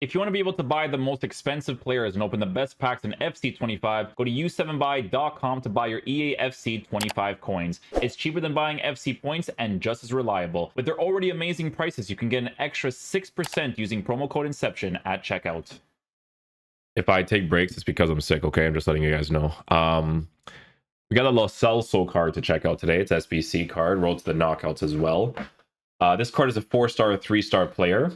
If you want to be able to buy the most expensive players and open the best packs in FC25, go to u7buy.com to buy your EA FC25 coins. It's cheaper than buying FC points and just as reliable. With their already amazing prices, you can get an extra 6% using promo code Inception at checkout. If I take breaks, it's because I'm sick, okay? I'm just letting you guys know. We got a little Celso card to check out today. It's SBC card, rolled to the knockouts as well. This card is a 4-star or 3-star player.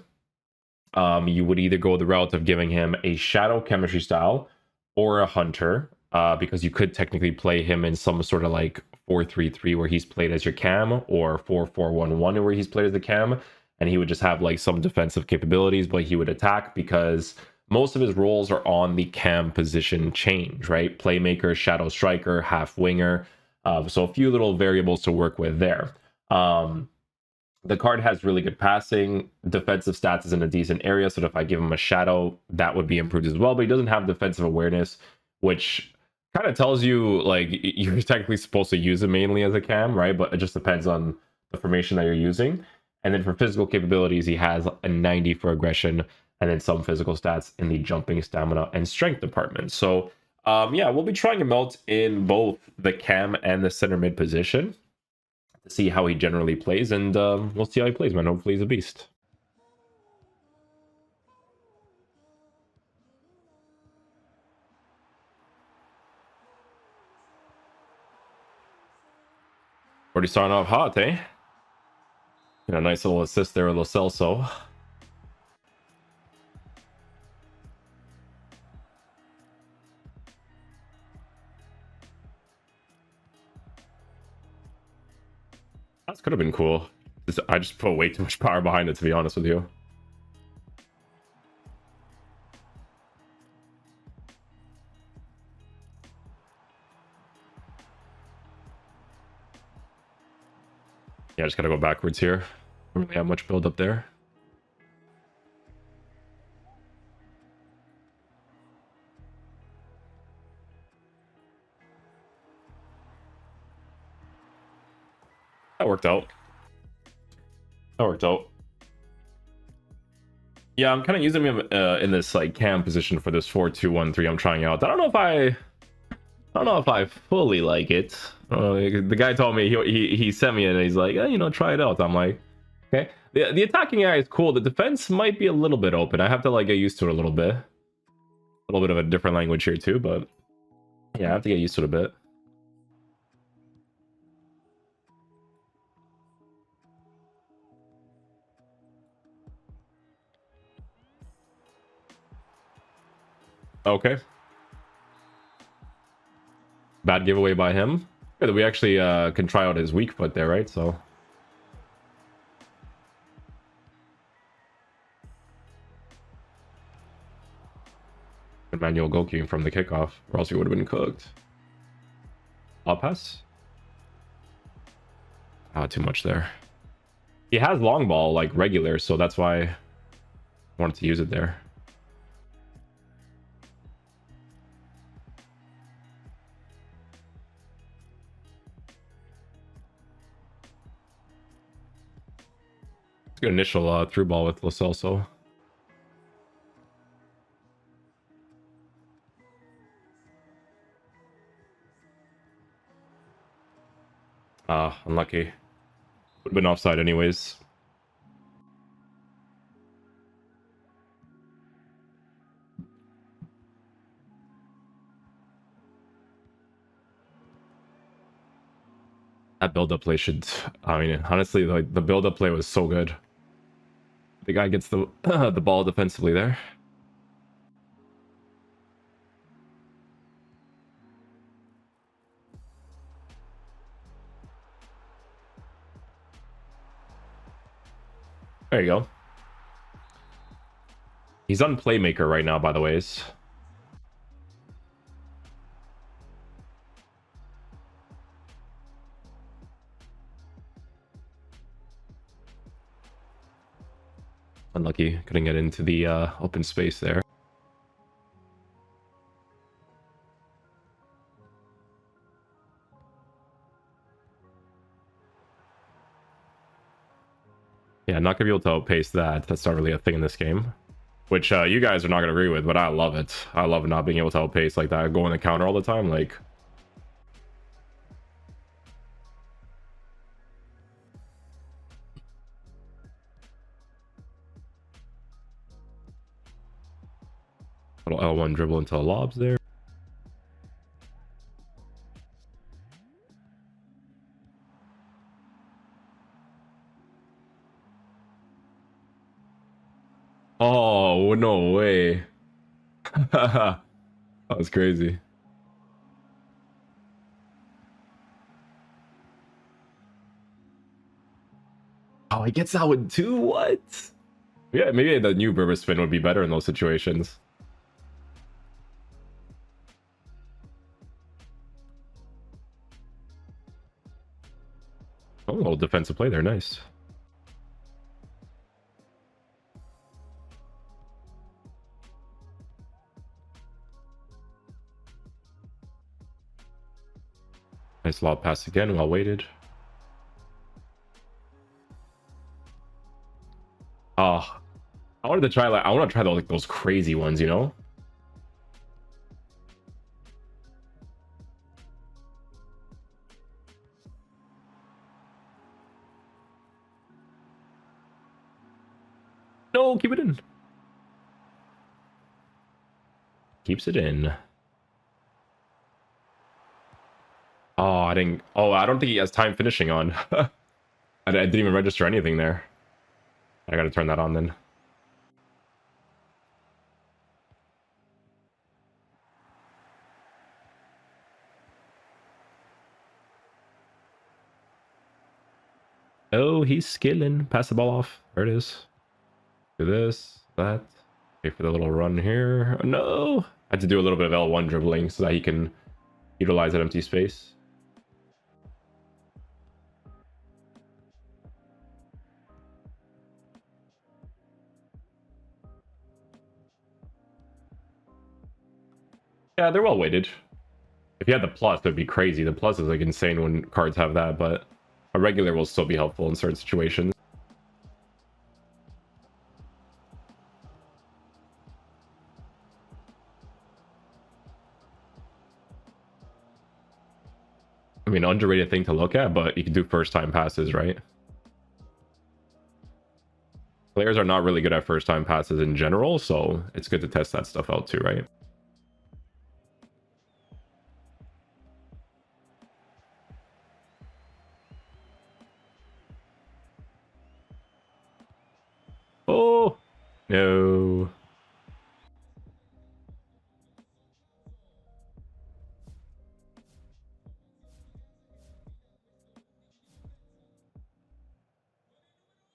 You would either go the route of giving him a Shadow Chemistry style or a Hunter, because you could technically play him in some sort of like 4-3-3 where he's played as your cam, or 4-4-1-1 where he's played as the cam, and he would just have like some defensive capabilities, but he would attack because most of his roles are on the cam position change, right? Playmaker, Shadow Striker, half winger. So a few little variables to work with there. The card has really good passing. Defensive stats is in a decent area, so if I give him a Shadow, that would be improved as well. But he doesn't have defensive awareness, which kind of tells you like you're technically supposed to use him mainly as a cam, right? But it just depends on the formation that you're using. And then for physical capabilities, he has a 90 for aggression, and then some physical stats in the jumping, stamina, and strength department. So yeah, we'll be trying him out in both the cam and the center mid position to see how he generally plays, and we'll see how he plays, man. Hopefully he's a beast. Already starting off hot, eh? Got a nice little assist there with Lo Celso. That could have been cool. I just put way too much power behind it, to be honest with you. Yeah, I just gotta go backwards here. Don't really have much build up there. That worked out. Yeah, I'm kind of using him in this like cam position for this 4-2-1-3 I'm trying out. I don't know if I fully like it. The guy told me he sent me it and he's like, you know, try it out. I'm like, okay. The attacking area is cool. The defense might be a little bit open. I have to like get used to it a little bit. A little bit of a different language here too, but yeah, I have to get used to it a bit. Okay. Bad giveaway by him. Good that we actually can try out his weak foot there, right? So manual goal queuing from the kickoff, or else he would have been cooked. I'll pass. Ah, too much there. He has long ball like regular, so that's why I wanted to use it there. It's a good initial through ball with Lo Celso. Unlucky. Would have been offside anyways. That build-up play should... I mean, honestly, like the build-up play was so good. The guy gets the the ball defensively there. There you go. He's on Playmaker right now, by the ways. Unlucky, couldn't get into the open space there. Yeah, not gonna be able to outpace that. That's not really a thing in this game. which you guys are not gonna agree with, but I love it. I love not being able to outpace like that, going the counter all the time. Like, little L1 dribble into the lobs there. Oh, no way. That was crazy. Oh, he gets that one too? What? Yeah, maybe the new Berber spin would be better in those situations. Oh, a little defensive play there. Nice. Nice lob pass again, well waited. Oh, I wanted to try like I want to try those, like those crazy ones, you know? No, keep it in. Keeps it in. Oh, I didn't. Oh, I don't think he has time finishing on. I didn't even register anything there. I gotta turn that on then. Oh, he's skilling. Pass the ball off. There it is. Do this, that. Wait for the little run here. No! I had to do a little bit of L1 dribbling so that he can utilize that empty space. Yeah, they're well weighted. If you had the plus, it'd be crazy. The plus is like insane when cards have that, but a regular will still be helpful in certain situations. I mean, underrated thing to look at, but you can do first time passes, right? Players are not really good at first time passes in general, so it's good to test that stuff out too, right? Oh, no.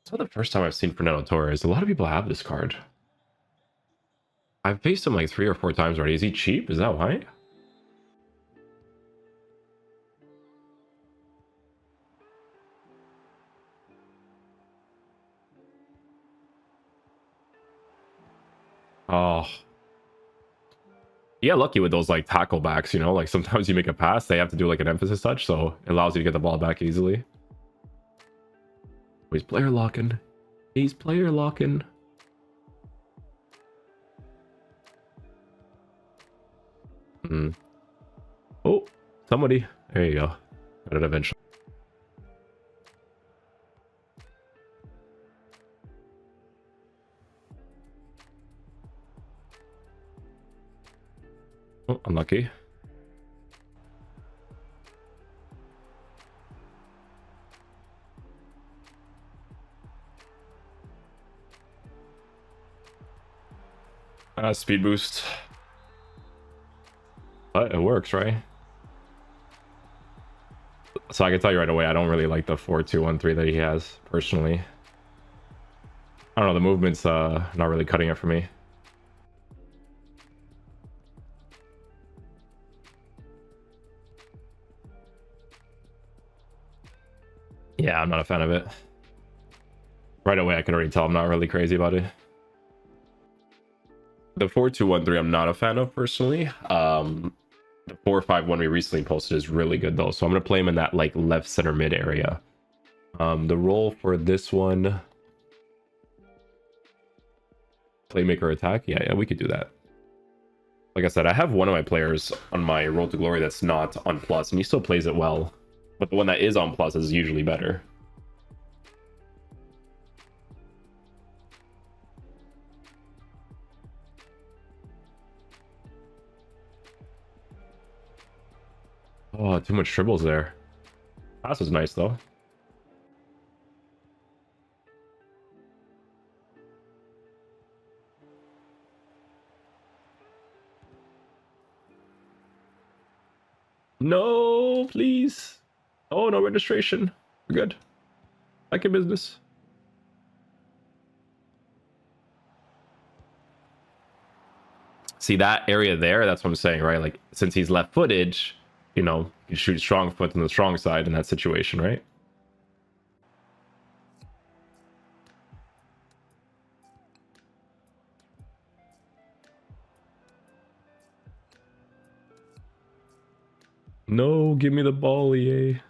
It's not the first time I've seen Fernando Torres. A lot of people have this card. I've faced him like 3 or 4 times already. Is he cheap? Is that why? Oh. Yeah, lucky with those like tackle backs, you know, like sometimes you make a pass, they have to do like an emphasis touch, so it allows you to get the ball back easily. Oh, he's player locking. He's player locking. Hmm. Oh, somebody. There you go. Got it eventually. Oh, unlucky. Speed boost. But it works, right? So I can tell you right away, I don't really like the 4-2-1-3 that he has, personally. I don't know, the movement's not really cutting it for me. Yeah, I'm not a fan of it. Right away, I can already tell I'm not really crazy about it. The 4-2-1-3 I'm not a fan of personally. The 4-5-1 we recently posted is really good though, so I'm gonna play him in that like left center mid area. The role for this one, Playmaker attack. Yeah, we could do that. Like I said, I have one of my players on my Road to Glory that's not on Plus, and he still plays it well. But the one that is on Plus is usually better. Oh, too much tribbles there. Pass was nice, though. No, please. Oh, no registration. We're good. Back in business. See that area there? That's what I'm saying, right? Like, since he's left-footed, you know, you can shoot strong foot on the strong side in that situation, right? No, give me the ball, EA.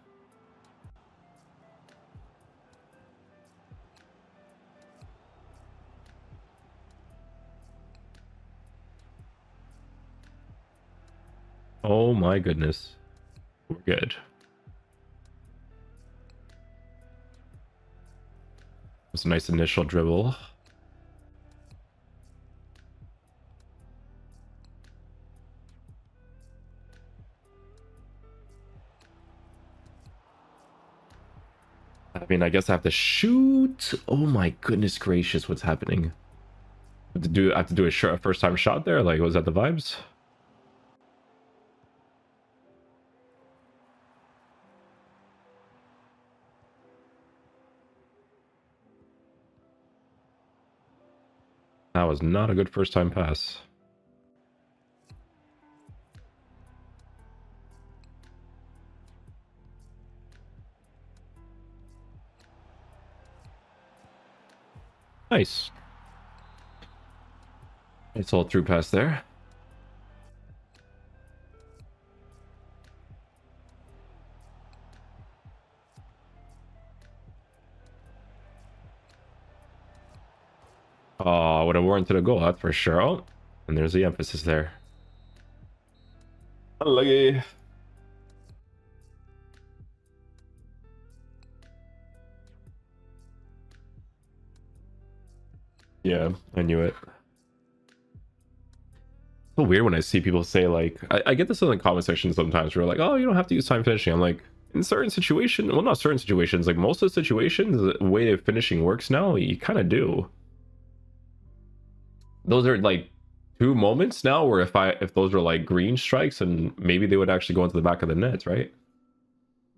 Oh my goodness. We're good. It's a nice initial dribble. I mean, I guess I have to shoot. Oh my goodness gracious, what's happening? I have to do a first time shot there? Like, was that the vibes? That was not a good first time pass. Nice. It's all through pass there. Oh, would have warranted a goal, that's for sure. Oh, and there's the emphasis there. Unlucky. Yeah, I knew it. So weird when I see people say, like, I get this in the comment section sometimes where, like, oh, you don't have to use time finishing. I'm like, in certain situations, well, not certain situations, like most of the situations, the way of finishing works now, you kind of do. Those are like 2 moments now where if those were like green strikes, and maybe they would actually go into the back of the net, right?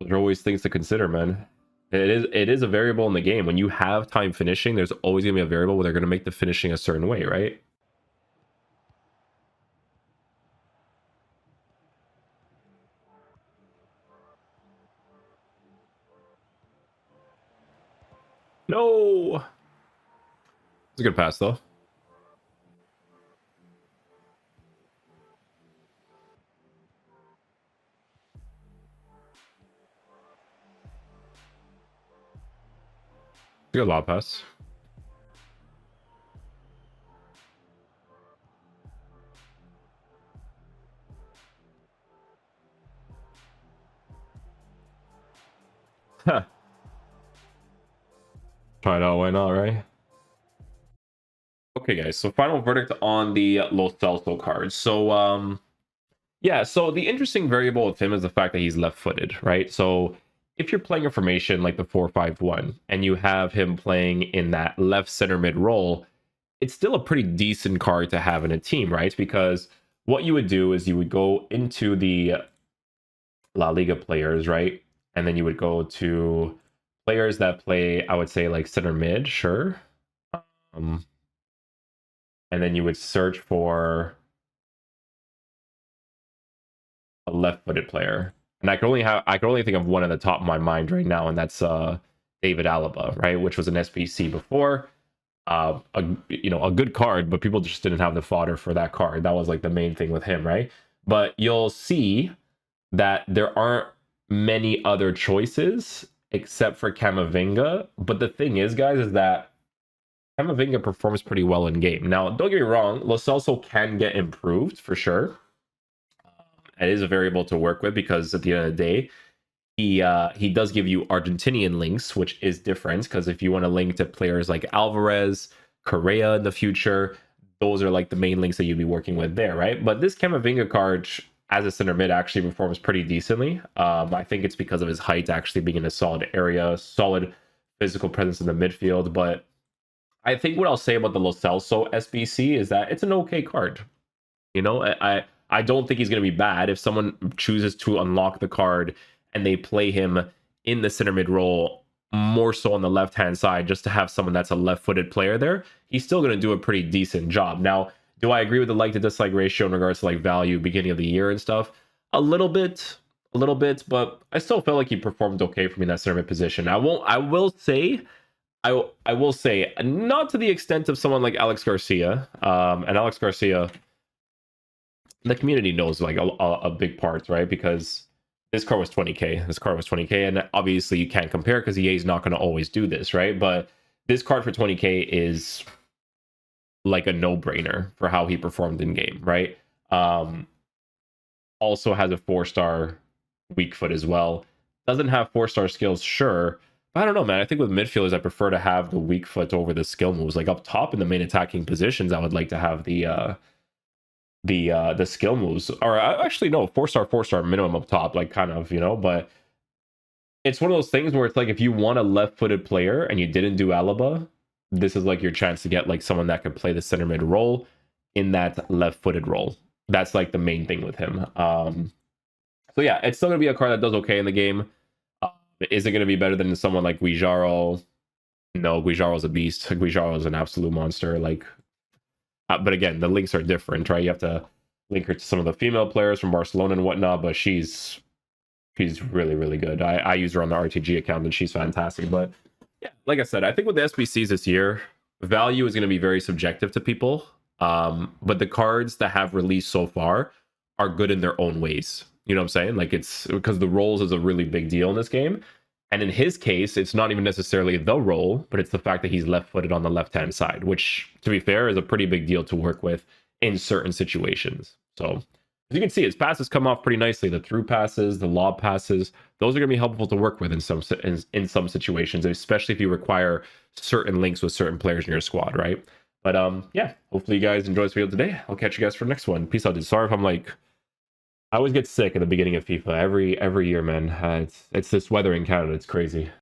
Those are always things to consider, man. It is a variable in the game. When you have time finishing, there's always gonna be a variable where they're gonna make the finishing a certain way, right? No, it's a good pass though. Good lob pass. Huh. Try it out, why not, right? Okay, guys, so final verdict on the Los Celso cards. So, yeah, so the interesting variable with him is the fact that he's left-footed, right? So if you're playing a formation like the 4-5-1 and you have him playing in that left center mid role, it's still a pretty decent card to have in a team, right? Because what you would do is you would go into the La Liga players, right? And then you would go to players that play, I would say, like center mid, sure. And then you would search for a left-footed player. And I can only think of one at the top of my mind right now, and that's David Alaba, right? Which was an SBC before. A good card, but people just didn't have the fodder for that card. That was like the main thing with him, right? But you'll see that there aren't many other choices except for Camavinga. But the thing is, guys, is that Camavinga performs pretty well in game. Now, don't get me wrong, Lo Celso can get improved for sure. It is a variable to work with because at the end of the day, he does give you Argentinian links, which is different because if you want to link to players like Alvarez, Correa in the future, those are like the main links that you'd be working with there, right? But this Camavinga card as a center mid actually performs pretty decently. I think it's because of his height actually being in a solid area, solid physical presence in the midfield. But I think what I'll say about the Lo Celso SBC is that it's an okay card. You know, I don't think he's going to be bad if someone chooses to unlock the card and they play him in the center mid role, more so on the left hand side, just to have someone that's a left footed player there. He's still going to do a pretty decent job. Now, do I agree with the like to dislike ratio in regards to like value beginning of the year and stuff? A little bit, but I still felt like he performed okay for me in that center mid position. I will say, not to the extent of someone like Alex Garcia. And Alex Garcia, the community knows like a big part, right? Because this card was 20k. This card was 20k, and obviously you can't compare because EA is not going to always do this, right? But this card for 20k is like a no-brainer for how he performed in game, right? Also has a 4-star weak foot as well. Doesn't have 4-star skills, sure. But I don't know, man. I think with midfielders, I prefer to have the weak foot over the skill moves. Like up top in the main attacking positions, I would like to have the skill moves. Or actually, no, 4-star minimum up top, like kind of, you know. But it's one of those things where it's like if you want a left-footed player and you didn't do Alaba, this is like your chance to get like someone that could play the center mid role in that left-footed role. That's like the main thing with him. So yeah, it's still gonna be a card that does okay in the game. Is it gonna be better than someone like Guijaro? No, Guijaro's a beast. Guijaro is an absolute monster. Like, but again, the links are different, right? You have to link her to some of the female players from Barcelona and whatnot, but she's really, really good. I use her on the RTG account and she's fantastic. But yeah, like I said, I think with the SBCs this year, value is going to be very subjective to people. But the cards that have released so far are good in their own ways. You know what I'm saying? Like, it's because the roles is a really big deal in this game. And in his case, it's not even necessarily the role, but it's the fact that he's left-footed on the left-hand side, which, to be fair, is a pretty big deal to work with in certain situations. So, as you can see, his passes come off pretty nicely. The through passes, the lob passes, those are going to be helpful to work with in some situations, especially if you require certain links with certain players in your squad, right? But yeah, hopefully you guys enjoyed this video today. I'll catch you guys for the next one. Peace out, dude. Sorry if I'm like, I always get sick at the beginning of FIFA every year, man. It's this weather in Canada. It's crazy.